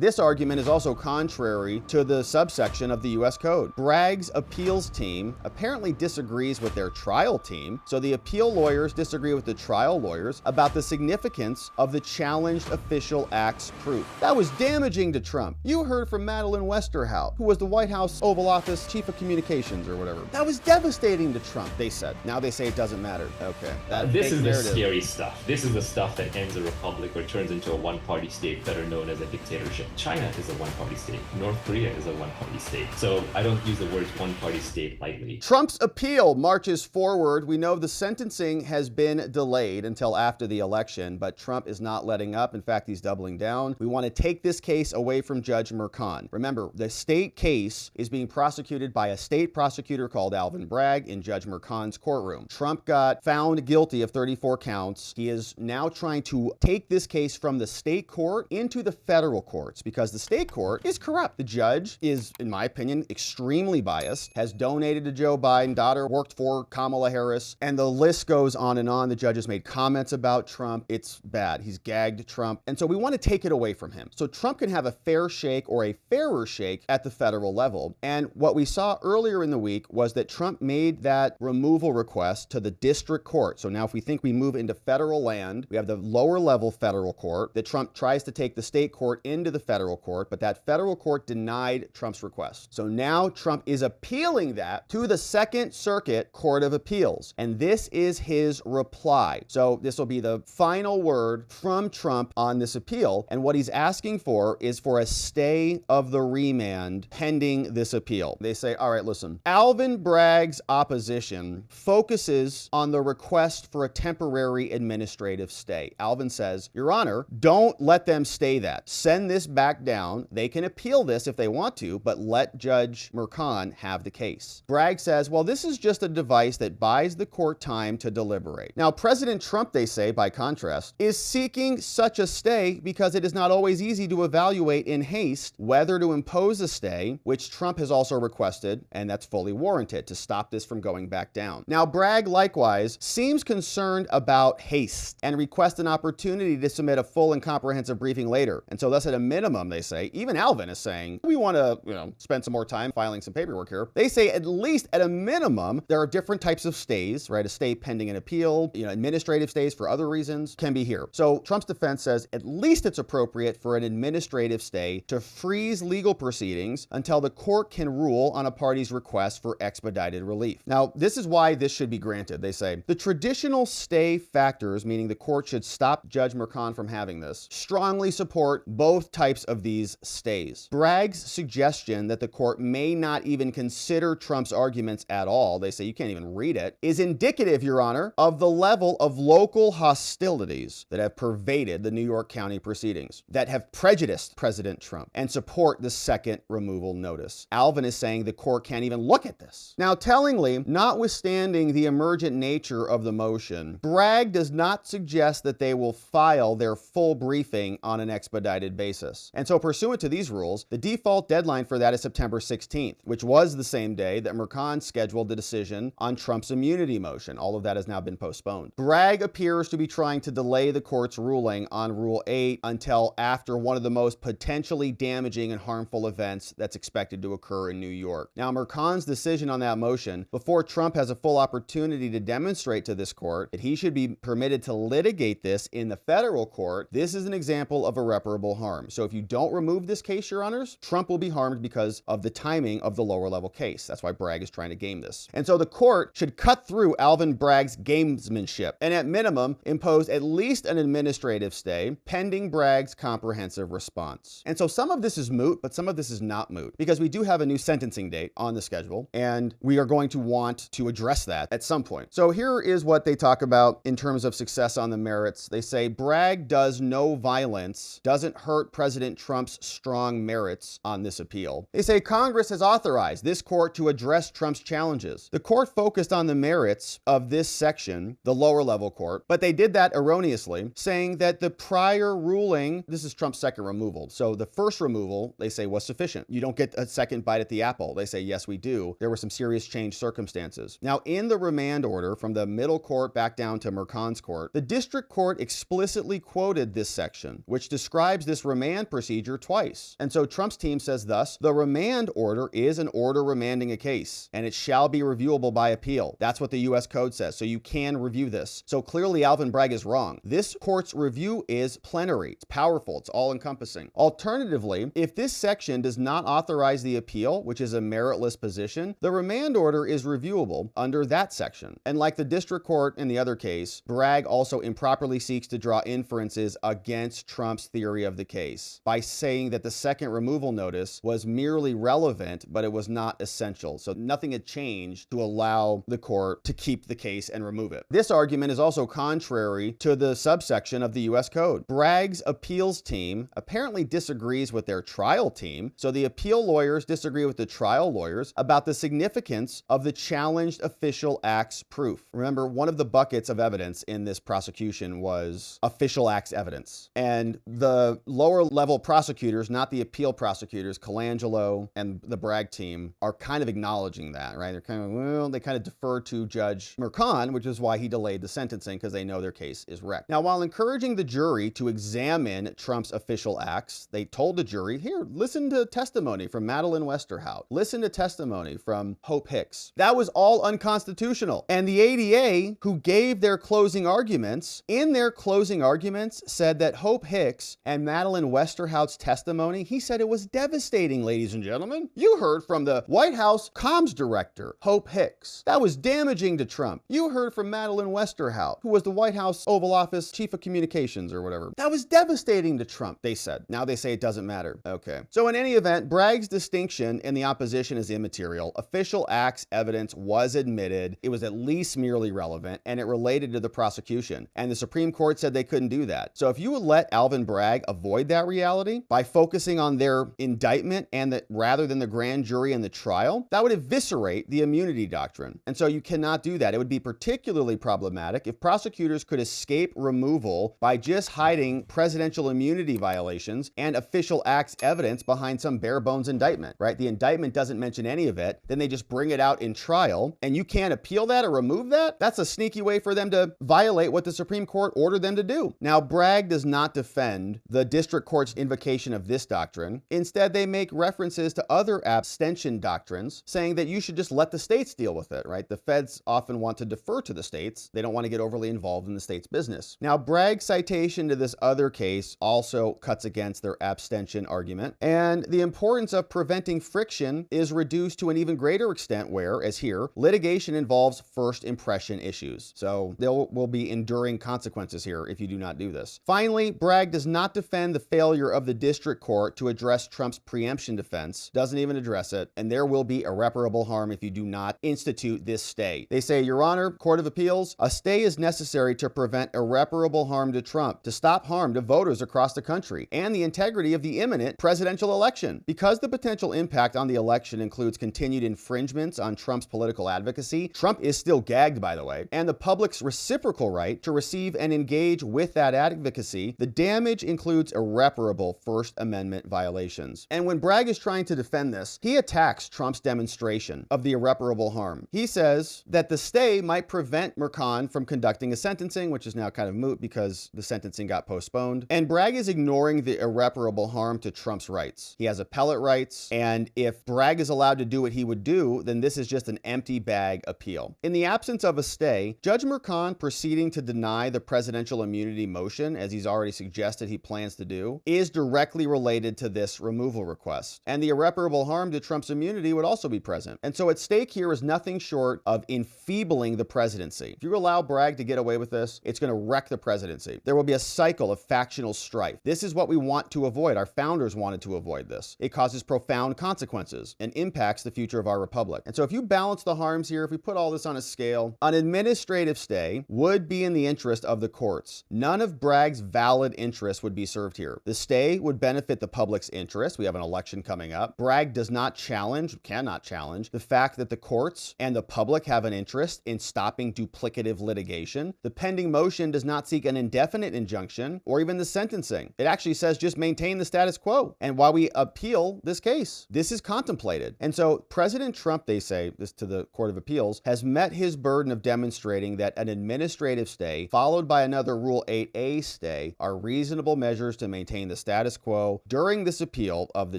This argument is also contrary to the subsection of the U.S. Code. Bragg's appeals team apparently disagrees with their trial team, so the appeal lawyers disagree with the trial lawyers about the significance of the challenged official act's proof. That was damaging to Trump. You heard from Madeleine Westerhout, who was the White House Oval Office Chief of Communications or whatever. That was devastating to Trump, they said. Now they say it doesn't matter. Okay. This is the scary stuff. This is the stuff that ends a republic or turns into a one-party state that are known as a dictatorship. China is a one-party state. North Korea is a one-party state. So I don't use the words one-party state lightly. Trump's appeal marches forward. We know the sentencing has been delayed until after the election, but Trump is not letting up. In fact, he's doubling down. We want to take this case away from Judge Merchan. Remember, the state case is being prosecuted by a state prosecutor called Alvin Bragg in Judge Merchan's courtroom. Trump got found guilty of 34 counts. He is now trying to take this case from the state court into the federal courts because the state court is corrupt. The judge is, in my opinion, extremely biased, has donated to Joe Biden, daughter worked for Kamala Harris, and the list goes on and on. The judge has made comments about Trump. It's bad. He's gagged Trump. And so we want to take it away from him. So Trump can have a fair shake or a fairer shake at the federal level. And what we saw earlier in the week was that Trump made that removal request to the district court. So now if we think we move into federal land, we have the lower level federal court that Trump tries to take the state court into the federal court, but that federal court denied Trump's request. So now Trump is appealing that to the Second Circuit Court of Appeals. And this is his reply. So this will be the final word from Trump on this appeal. And what he's asking for is for a stay of the remand pending this appeal. They say, all right, listen, Alvin Bragg's opposition focuses on the request for a temporary administrative stay. Alvin says, Your Honor, don't let them stay that. Send this back down. They can appeal this if they want to, but let Judge Merchan have the case. Bragg says, well, this is just a device that buys the court time to deliberate. Now, President Trump, they say, by contrast, is seeking such a stay because it is not always easy to evaluate in haste whether to impose a stay, which Trump has also requested, and that's fully warranted to stop this from going back down. Now, Bragg, likewise, seems concerned about haste and requests an opportunity to submit a full and comprehensive briefing later. And so thus, at a minimum, they say, even Alvin is saying, we want to, spend some more time filing some paperwork here. They say at least at a minimum, there are different types of stays, right? A stay pending an appeal, administrative stays for other reasons can be here. So Trump's defense says at least it's appropriate for an administrative stay to freeze legal proceedings until the court can rule on a party's request for expedited relief. Now, this is why this should be granted. They say the traditional stay factors, meaning the court should stop Judge Merchan from having this, strongly support both types of these stays. Bragg's suggestion that the court may not even consider Trump's arguments at all, they say you can't even read it, is indicative, Your Honor, of the level of local hostilities that have pervaded the New York County proceedings, that have prejudiced President Trump and support the second removal notice. Alvin is saying the court can't even look at this. Now, tellingly, notwithstanding the emergent nature of the motion, Bragg does not suggest that they will file their full briefing on an expedited basis. And so pursuant to these rules, the default deadline for that is September 16th, which was the same day that Merchan scheduled the decision on Trump's immunity motion. All of that has now been postponed. Bragg appears to be trying to delay the court's ruling on Rule 8 until after one of the most potentially damaging and harmful events that's expected to occur in New York. Now, Merchan's decision on that motion, before Trump has a full opportunity to demonstrate to this court that he should be permitted to litigate this in the federal court, this is an example of irreparable harm. So if you don't remove this case, Your Honors, Trump will be harmed because of the timing of the lower level case. That's why Bragg is trying to game this. And so the court should cut through Alvin Bragg's gamesmanship and at minimum impose at least an administrative stay pending Bragg's comprehensive response. And so some of this is moot, but some of this is not moot because we do have a new sentencing date on the schedule and we are going to want to address that at some point. So here is what they talk about in terms of success on the merits. They say Bragg does no violence, doesn't hurt President Trump's strong merits on this appeal. They say Congress has authorized this court to address Trump's challenges. The court focused on the merits of this section, the lower level court, but they did that erroneously, saying that the prior ruling, this is Trump's second removal. So the first removal, they say, was sufficient. You don't get a second bite at the apple. They say, yes, we do. There were some serious changed circumstances. Now, in the remand order from the middle court back down to Merchan's court, the district court explicitly quoted this section, which describes this remand procedure twice. And so Trump's team says thus, the remand order is an order remanding a case, and it shall be reviewable by appeal. That's what the U.S. Code says, so you can review this. So clearly Alvin Bragg is wrong. This court's review is plenary. It's powerful. It's all-encompassing. Alternatively, if this section does not authorize the appeal, which is a meritless position, the remand order is reviewable under that section. And like the district court in the other case, Bragg also improperly seeks to draw inferences against Trump's theory of the case by saying that the second removal notice was merely relevant, but it was not essential. So nothing had changed to allow the court to keep the case and remove it. This argument is also contrary to the subsection of the U.S. Code. Bragg's appeals team apparently disagrees with their trial team, so the appeal lawyers disagree with the trial lawyers about the significance of the challenged official acts proof. Remember, one of the buckets of evidence in this prosecution was official acts evidence. And the lower level prosecutors, not the appeal prosecutors, Colangelo and the Bragg team, are kind of acknowledging that, right? They're kind of, well, they kind of defer to Judge Merchan, which is why he delayed the sentencing, because they know their case is wrecked. Now, while encouraging the jury to examine Trump's official acts, they told the jury, here, listen to testimony from Madeleine Westerhout. Listen to testimony from Hope Hicks. That was all unconstitutional. And the ADA, who gave their closing arguments, in their closing arguments said that Hope Hicks and Madeleine Westerhout's testimony, he said it was devastating, ladies and gentlemen. You heard from the White House comms director, Hope Hicks. That was damaging to Trump. You heard from Madeleine Westerhout, who was the White House Oval Office chief of communications or whatever. That was devastating to Trump, they said. Now they say it doesn't matter. Okay. So in any event, Bragg's distinction in the opposition is immaterial. Official acts evidence was admitted. It was at least merely relevant, and it related to the prosecution. And the Supreme Court said they couldn't do that. So if you would let Alvin Bragg avoid that reality by focusing on their indictment and rather than the grand jury and the trial, that would eviscerate the immunity doctrine. And so you cannot do that. It would be particularly problematic if prosecutors could escape removal by just hiding presidential immunity violations and official acts evidence behind some bare bones indictment, right? The indictment doesn't mention any of it. Then they just bring it out in trial, and you can't appeal that or remove that? That's a sneaky way for them to violate what the Supreme Court ordered them to do. Now, Bragg does not defend the district court's invocation of this doctrine. Instead, they make references to other abstention doctrines, saying that you should just let the states deal with it, right? The feds often want to defer to the states. They don't want to get overly involved in the state's business. Now, Bragg's citation to this other case also cuts against their abstention argument, and the importance of preventing friction is reduced to an even greater extent where, as here, litigation involves first impression issues. So there will be enduring consequences here if you do not do this. Finally, Bragg does not defend the failure of the district court to address Trump's preemption defense, doesn't even address it, and there will be irreparable harm if you do not institute this stay. They say, Your Honor, Court of Appeals, a stay is necessary to prevent irreparable harm to Trump, to stop harm to voters across the country, and the integrity of the imminent presidential election. Because the potential impact on the election includes continued infringements on Trump's political advocacy, Trump is still gagged, by the way, and the public's reciprocal right to receive and engage with that advocacy, the damage includes irreparable First Amendment violations. And when Bragg is trying to defend this, he attacks Trump's demonstration of the irreparable harm. He says that the stay might prevent Merchan from conducting a sentencing, which is now kind of moot because the sentencing got postponed. And Bragg is ignoring the irreparable harm to Trump's rights. He has appellate rights, and if Bragg is allowed to do what he would do, then this is just an empty bag appeal. In the absence of a stay, Judge Merchan proceeding to deny the presidential immunity motion, as he's already suggested he plans to do, is directly related to this removal request. And the irreparable harm to Trump's immunity would also be present. And so at stake here is nothing short of enfeebling the presidency. If you allow Bragg to get away with this, it's going to wreck the presidency. There will be a cycle of factional strife. This is what we want to avoid. Our founders wanted to avoid this. It causes profound consequences and impacts the future of our republic. And so if you balance the harms here, if we put all this on a scale, an administrative stay would be in the interest of the courts. None of Bragg's valid interests would be served here. The stay would benefit the public's interest. We have an election coming up. Bragg does not challenge, cannot challenge, the fact that the courts and the public have an interest in stopping duplicative litigation. The pending motion does not seek an indefinite injunction or even the sentencing. It actually says just maintain the status quo. And while we appeal this case, this is contemplated. And so President Trump, they say, this to the Court of Appeals, has met his burden of demonstrating that an administrative stay followed by another Rule 8A stay are reasonable measures to maintain the status quo during this appeal of the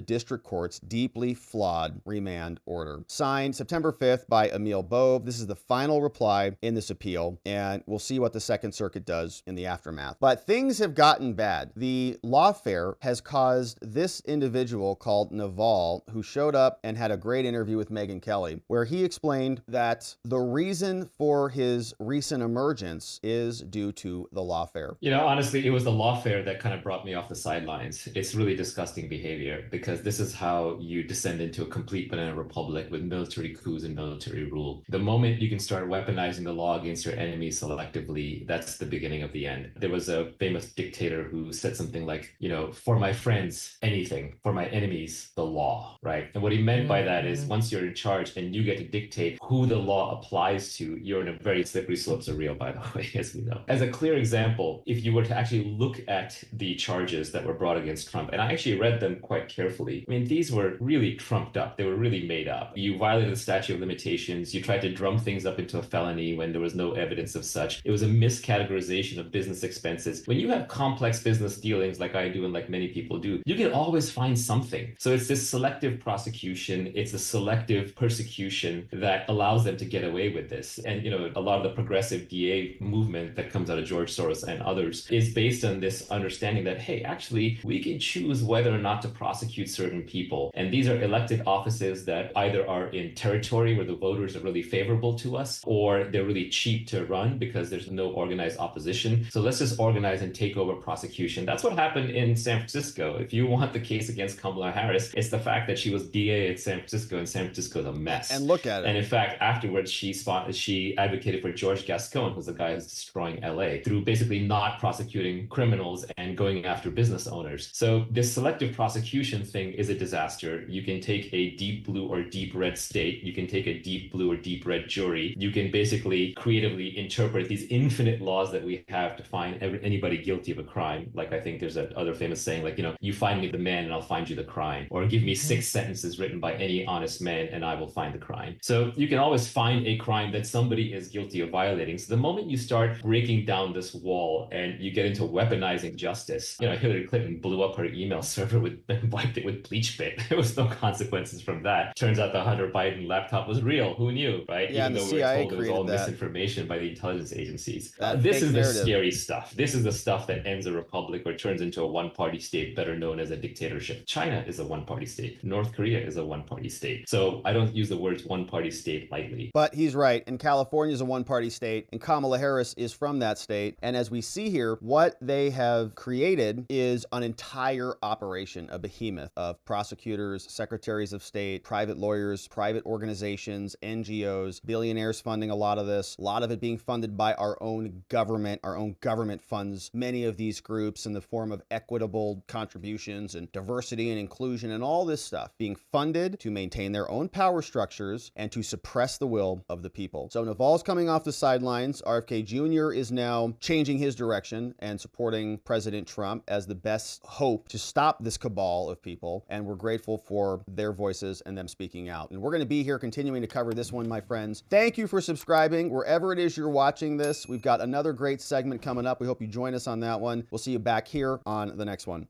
district court's deeply flawed remand order. Signed September 5th by Emil Bove. This is the final reply in this appeal, and we'll see what the Second Circuit does in the aftermath. But things have gotten bad. The lawfare has caused this individual called Naval, who showed up and had a great interview with Megyn Kelly, where he explained that the reason for his recent emergence is due to the lawfare. You know, honestly, it was the lawfare that kind of brought me off the sidelines. It's really disgusting behavior because this is how you descend into a complete banana republic with military coups and military rule. The moment you can start weaponizing the law against your enemies selectively, that's the beginning of the end. There was a famous dictator who said something like, you know, for my friends, anything, for my enemies, the law, right? And what he meant by that is once you're in charge and you get to dictate who the law applies to, you're in a very slippery slope to real, by the way, as we know. As a clear example, if you were to actually look at the charges that were brought against Trump, and I actually read them quite carefully. I mean, these were really trumped up. They were really made up. You violated the statute of limitations. You tried to drum things up into a felony when there was no evidence of such. It was a miscategorization of business expenses. When you have complex business dealings like I do and like many people do, you can always find something. So it's this selective prosecution. It's a selective persecution that allows them to get away with this. And, you know, a lot of the progressive DA movement that comes out of George Soros and others is based on this understanding that, hey, actually, we can choose whether or not to prosecute certain people. And these are elected offices that either are in territory where the voters are really favorable to us, or they're really cheap to run because there's no organized opposition. So let's just organize and take over prosecution. That's what happened in San Francisco. If you want the case against Kamala Harris, it's the fact that she was DA at San Francisco, and San Francisco is a mess. And look at it. And in fact, afterwards, she advocated for George Gascon, who's the guy who's destroying LA, through basically not prosecuting criminals and going after business owners. So this selective prosecution thing is a disaster. You can take a deep blue or deep red state. You can take a deep blue or deep red jury. You can basically creatively interpret these infinite laws that we have to find anybody guilty of a crime. Like I think there's that other famous saying, like, you know, you find me the man and I'll find you the crime. Or give me 6 sentences written by any honest man and I will find the crime. So you can always find a crime that somebody is guilty of violating. So the moment you start breaking down this wall and you get into weaponizing justice, you know, Hillary Clinton blew up her email server and wiped it with bleach bit. There was no consequences from that. Turns out the Hunter Biden laptop was real. Who knew, right? Yeah, Even though we were told it was all misinformation by the intelligence agencies. This is the scary stuff. This is the stuff that ends a republic or turns into a one-party state, better known as a dictatorship. China is a one-party state. North Korea is a one-party state. So I don't use the words one-party state lightly. But he's right. And California is a one-party state, and Kamala Harris is from that state. And as we see here, what they have created is an entire operation, a behemoth of prosecutors, secretaries of state, private lawyers, private organizations, NGOs, billionaires funding a lot of this, a lot of it being funded by our own government. Our own government funds many of these groups in the form of equitable contributions and diversity and inclusion and all this stuff being funded to maintain their own power structures and to suppress the will of the people. So Naval's coming off the sidelines. RFK Jr. is now changing his direction and supporting President Trump as the best hope to stop this cabal of people. And we're grateful for their voices and them speaking out. And we're going to be here continuing to cover this one, my friends. Thank you for subscribing wherever it is you're watching this. We've got another great segment coming up. We hope you join us on that one. We'll see you back here on the next one.